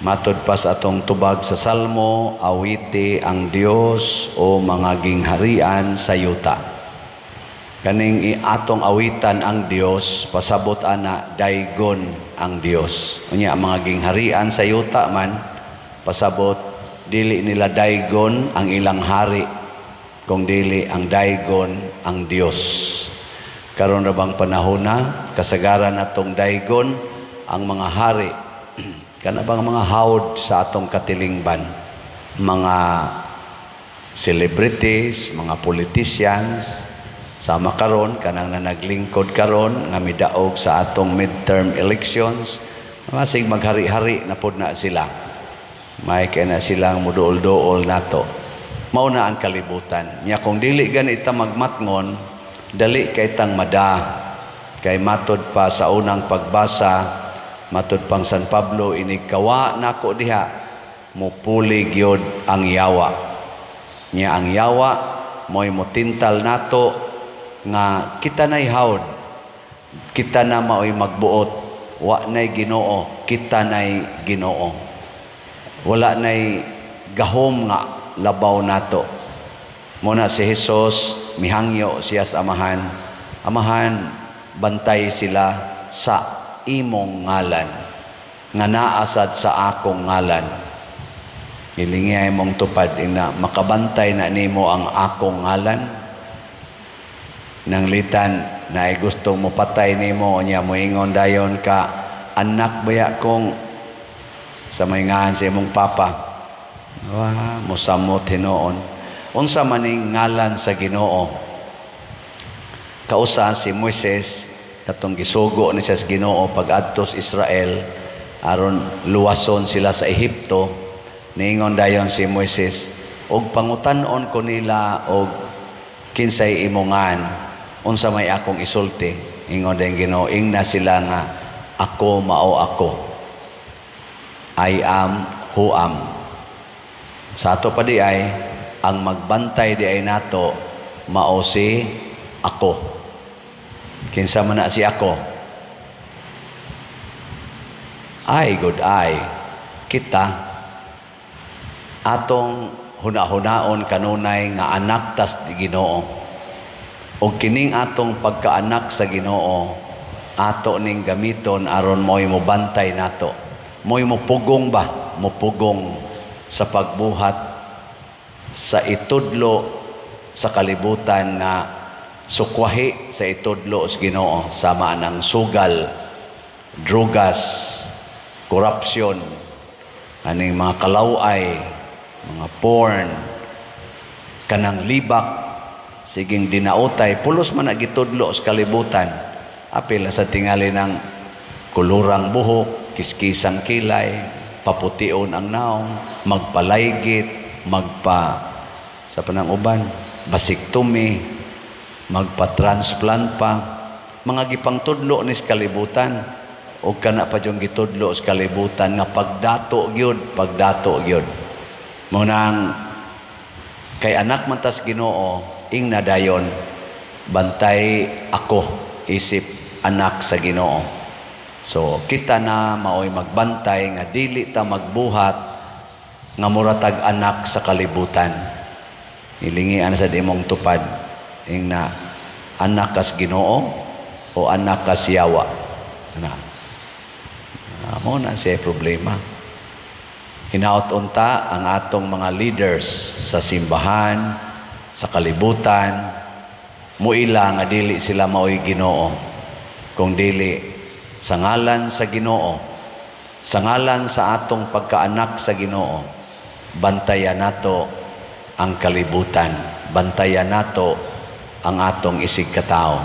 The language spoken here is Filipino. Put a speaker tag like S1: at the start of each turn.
S1: Matod pa sa atong tubag sa Salmo, awiti ang Dios o mga gingharian sa yuta. Kaning atong awitan ang Dios, pasabot ana daygon ang Dios. Unya mga gingharian sa yuta man, pasabot dili nila daygon ang ilang hari, kung dili ang daygon ang Dios. Karon ra bang panahon na kasagaran atong daygon ang mga hari kana bang mga hawd sa atong katilingban, mga celebrities, mga politicians, sama karon kanang naglingkod karon nga midaog sa atong midterm elections, masig maghari-hari na pod na sila. May kay na silang muduol-duol nato. Mao na ang kalibutan. Nya kung dili ganita magmatngon, dali kay tang mada. Kay matod pa sa unang pagbasa, matod pang San Pablo, inikawa nako diha, mupuli gyud ang yawa. Nya ang yawa mo'y motintal nato nga kita nay hawd, kita na maoy magbuot, wa nay Ginoo, kita nay Ginoo. Wala nay gahom nga labaw nato. Muna si Jesus mihangyo siya sa amahan, amahan bantay sila sa imong ngalan nga naasad sa akong ngalan. Ilingi mong tupad ina makabantay na nimo ang akong ngalan. Nang litan na ay gustong mo patay nimo nya moingon dayon ka, anak baya kong sa may ngahan sa imong papa. Mosamot hinoon. Unsa maning ngalan sa Ginoo? Kausa si Moises katong gisugo ni sa Ginoo pag-adto sa Israel aron luwason sila sa Ehipto. Niingon dayon si Moises, og pangutan-on ko nila og kinsay imongan, unsa may akong isulti. Ingon dayon Ginoo, ingna sila nga ako mao ako. I am who am. Sa ato pa di ay ang magbantay di ay nato mao si ako. Kinsa man na si ako? Ay, good ay. Kita, atong huna-hunaon kanunay nga anak tas di Ginoo. O kining atong pagkaanak sa Ginoo, ato ning gamiton aron mo'y mobantay nato. Mo'y mupugong ba? Mupugong sa pagbuhat sa itudlo sa kalibutan nga sukwahi sa itudlo sa Ginoo, sama ng sugal, drugas, korupsyon, aning mga kalaway, mga porn, kanang libak, siging dinautay, pulos man nagitudlo sa kalibutan. Apil sa tingali ng kulurang buhok, kiskisang kilay, papution ang naong, magpalaygit, sa panang uban, basiktomi, magpa-transplant pa, mga gipang tudlo ni sa kalibutan, o kana pa yung gitudlo sa kalibutan nga pagdato gyud. Munang kay anak man tas Ginoo, ing nadayon, bantay ako, isip anak sa Ginoo. So kita na maoy magbantay nga dili ta magbuhat nga muratag anak sa kalibutan. Ilingian sa imong tupad ing na anak kas Ginoo o anak kas yawa. Mo na siya problema. Hinaot unta ang atong mga leaders sa simbahan, sa kalibutan, muila nga dili sila maoy Ginoo, kung dili sa ngalan sa Ginoo, sa ngalan sa atong pagkaanak sa Ginoo, bantayan nato ang kalibutan, bantayan nato ang atong isig katao.